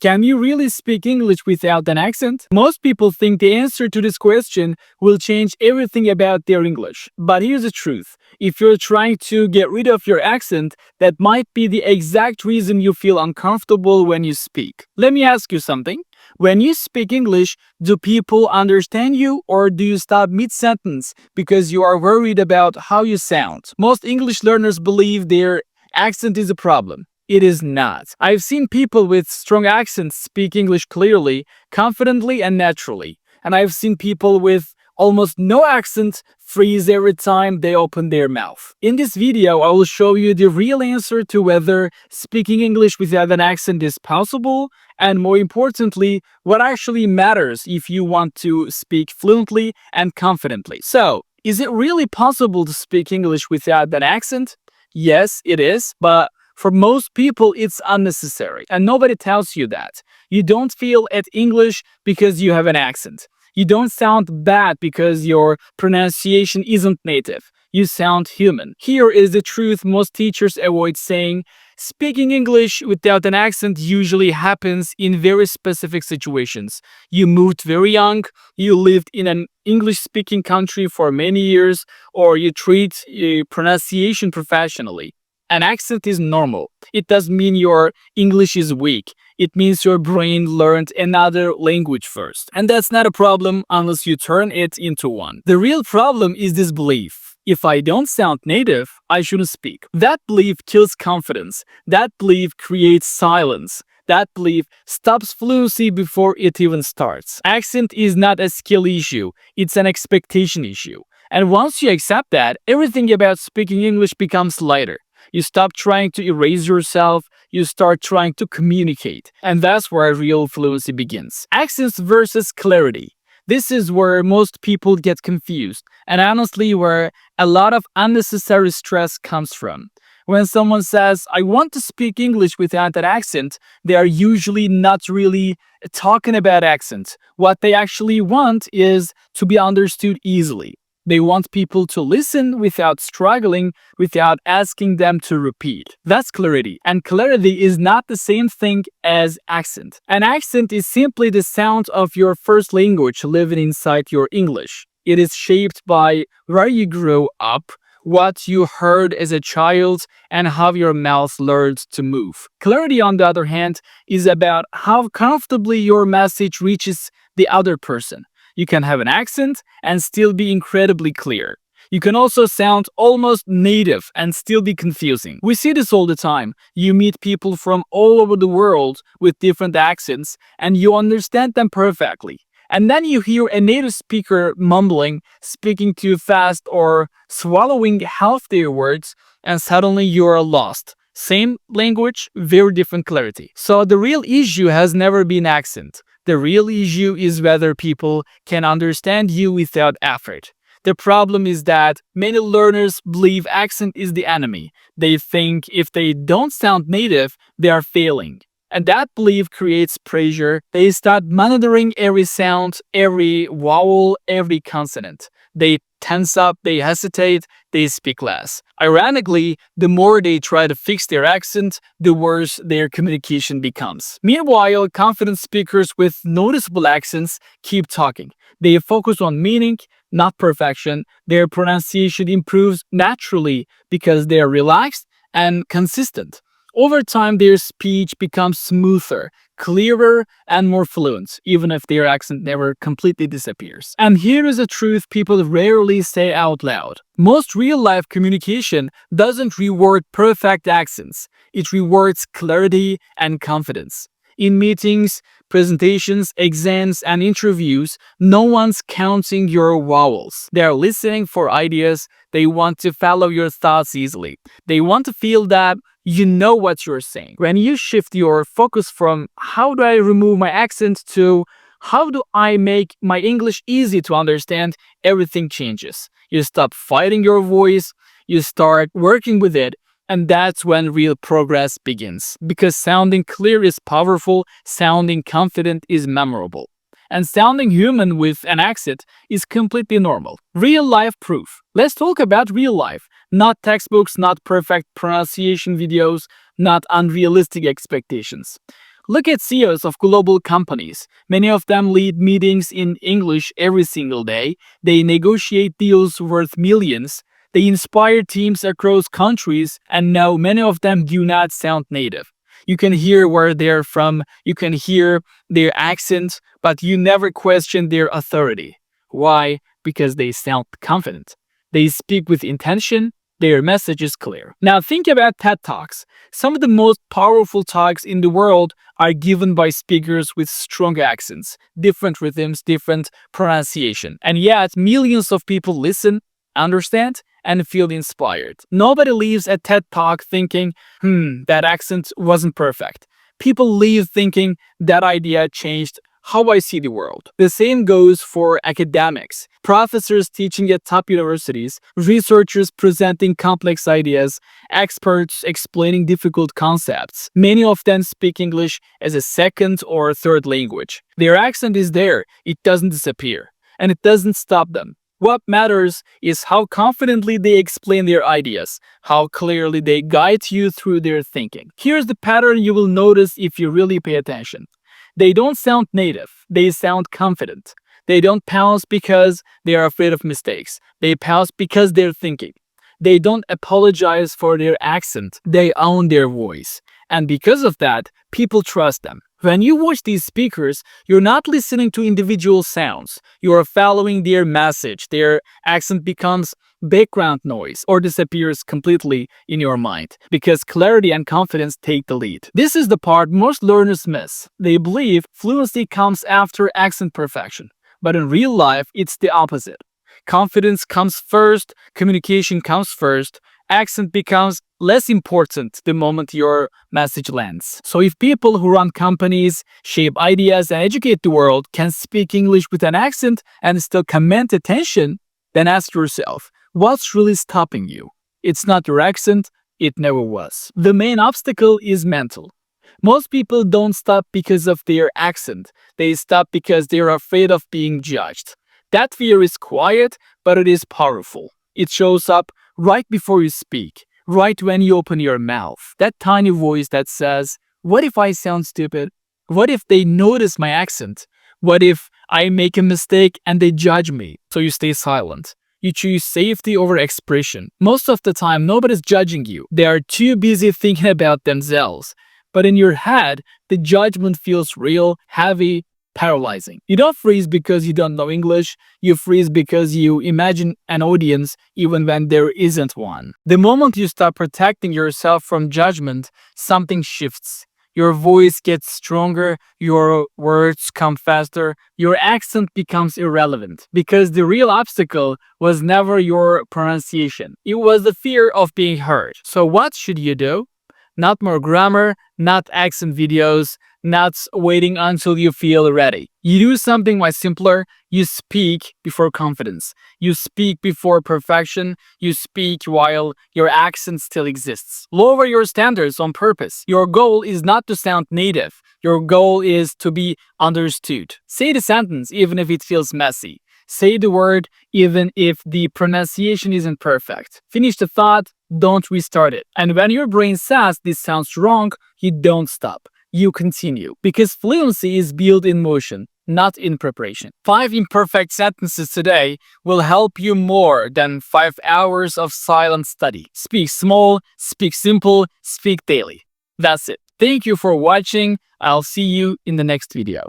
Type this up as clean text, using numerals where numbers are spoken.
Can you really speak English without an accent? Most people think the answer to this question will change everything about their English. But here's the truth. If you're trying to get rid of your accent, that might be the exact reason you feel uncomfortable when you speak. Let me ask you something. When you speak English, do people understand you, or do you stop mid-sentence because you are worried about how you sound? Most English learners believe their accent is a problem. It is not. I've seen people with strong accents speak English clearly, confidently, and naturally. And I've seen people with almost no accent freeze every time they open their mouth. In this video, I will show you the real answer to whether speaking English without an accent is possible, and more importantly, what actually matters if you want to speak fluently and confidently. So, is it really possible to speak English without an accent? Yes, it is, but for most people, it's unnecessary, and nobody tells you that. You don't feel at English because you have an accent. You don't sound bad because your pronunciation isn't native. You sound human. Here is the truth most teachers avoid saying. Speaking English without an accent usually happens in very specific situations. You moved very young, you lived in an English-speaking country for many years, or you treat pronunciation professionally. An accent is normal. It doesn't mean your English is weak. It means your brain learned another language first. And that's not a problem unless you turn it into one. The real problem is this belief. If I don't sound native, I shouldn't speak. That belief kills confidence. That belief creates silence. That belief stops fluency before it even starts. Accent is not a skill issue. It's an expectation issue. And once you accept that, everything about speaking English becomes lighter. You stop trying to erase yourself, you start trying to communicate. And that's where real fluency begins. Accents versus clarity. This is where most people get confused, and honestly where a lot of unnecessary stress comes from. When someone says, I want to speak English without an accent, they are usually not really talking about accent. What they actually want is to be understood easily. They want people to listen without struggling, without asking them to repeat. That's clarity. And clarity is not the same thing as accent. An accent is simply the sound of your first language living inside your English. It is shaped by where you grew up, what you heard as a child, and how your mouth learned to move. Clarity, on the other hand, is about how comfortably your message reaches the other person. You can have an accent and still be incredibly clear. You can also sound almost native and still be confusing. We see this all the time. You meet people from all over the world with different accents and you understand them perfectly. And then you hear a native speaker mumbling, speaking too fast, or swallowing half their words, and suddenly you are lost. Same language, very different clarity. So the real issue has never been accent. The real issue is whether people can understand you without effort. The problem is that many learners believe accent is the enemy. They think if they don't sound native, they are failing. And that belief creates pressure. They start monitoring every sound, every vowel, every consonant. They tense up, they hesitate, they speak less. Ironically, the more they try to fix their accent, the worse their communication becomes. Meanwhile, confident speakers with noticeable accents keep talking. They focus on meaning, not perfection. Their pronunciation improves naturally because they are relaxed and consistent. Over time, their speech becomes smoother, clearer, and more fluent, even if their accent never completely disappears. And here is a truth people rarely say out loud. Most real-life communication doesn't reward perfect accents. It rewards clarity and confidence. In meetings, presentations, exams, and interviews, no one's counting your vowels. They are listening for ideas. They want to follow your thoughts easily. They want to feel that you know what you're saying. When you shift your focus from how do I remove my accent to how do I make my English easy to understand, everything changes. You stop fighting your voice, you start working with it, and that's when real progress begins. Because sounding clear is powerful, sounding confident is memorable. And sounding human with an accent is completely normal. Real life proof. Let's talk about real life. Not textbooks, not perfect pronunciation videos, not unrealistic expectations. Look at CEOs of global companies. Many of them lead meetings in English every single day. They negotiate deals worth millions. They inspire teams across countries, and now many of them do not sound native. You can hear where they're from, you can hear their accent, but you never question their authority. Why? Because they sound confident. They speak with intention, their message is clear. Now think about TED Talks. Some of the most powerful talks in the world are given by speakers with strong accents, different rhythms, different pronunciation. And yet millions of people listen, understand, and feel inspired. Nobody leaves a TED Talk thinking, that accent wasn't perfect. People leave thinking that idea changed how I see the world. The same goes for academics. Professors teaching at top universities, researchers presenting complex ideas, experts explaining difficult concepts. Many of them speak English as a second or third language. Their accent is there, it doesn't disappear, and it doesn't stop them. What matters is how confidently they explain their ideas, how clearly they guide you through their thinking. Here's the pattern you will notice if you really pay attention. They don't sound native, they sound confident. They don't pause because they are afraid of mistakes. They pause because they're thinking. They don't apologize for their accent, they own their voice. And because of that, people trust them. When you watch these speakers, you're not listening to individual sounds. You are following their message. Their accent becomes background noise or disappears completely in your mind because clarity and confidence take the lead. This is the part most learners miss. They believe fluency comes after accent perfection, but in real life, it's the opposite. Confidence comes first, communication comes first, accent becomes less important the moment your message lands. So if people who run companies, shape ideas, and educate the world can speak English with an accent and still command attention, then ask yourself, what's really stopping you? It's not your accent, it never was. The main obstacle is mental. Most people don't stop because of their accent. They stop because they're afraid of being judged. That fear is quiet, but it is powerful. It shows up right before you speak, right when you open your mouth. That tiny voice that says, what if I sound stupid? What if they notice my accent? What if I make a mistake and they judge me? So you stay silent. You choose safety over expression. Most of the time, nobody's judging you. They are too busy thinking about themselves. But in your head, the judgment feels real, heavy, paralyzing. You don't freeze because you don't know English. You freeze because you imagine an audience even when there isn't one. The moment you start protecting yourself from judgment, something shifts. Your voice gets stronger, your words come faster, your accent becomes irrelevant because the real obstacle was never your pronunciation. It was the fear of being heard. So what should you do? Not more grammar, not accent videos, not waiting until you feel ready. You do something much simpler. You speak before confidence. You speak before perfection. You speak while your accent still exists. Lower your standards on purpose. Your goal is not to sound native. Your goal is to be understood. Say the sentence even if it feels messy. Say the word even if the pronunciation isn't perfect. Finish the thought, don't restart it. And when your brain says this sounds wrong, you don't stop. You continue. Because fluency is built in motion, not in preparation. 5 imperfect sentences today will help you more than 5 hours of silent study. Speak small, speak simple, speak daily. That's it. Thank you for watching. I'll see you in the next video.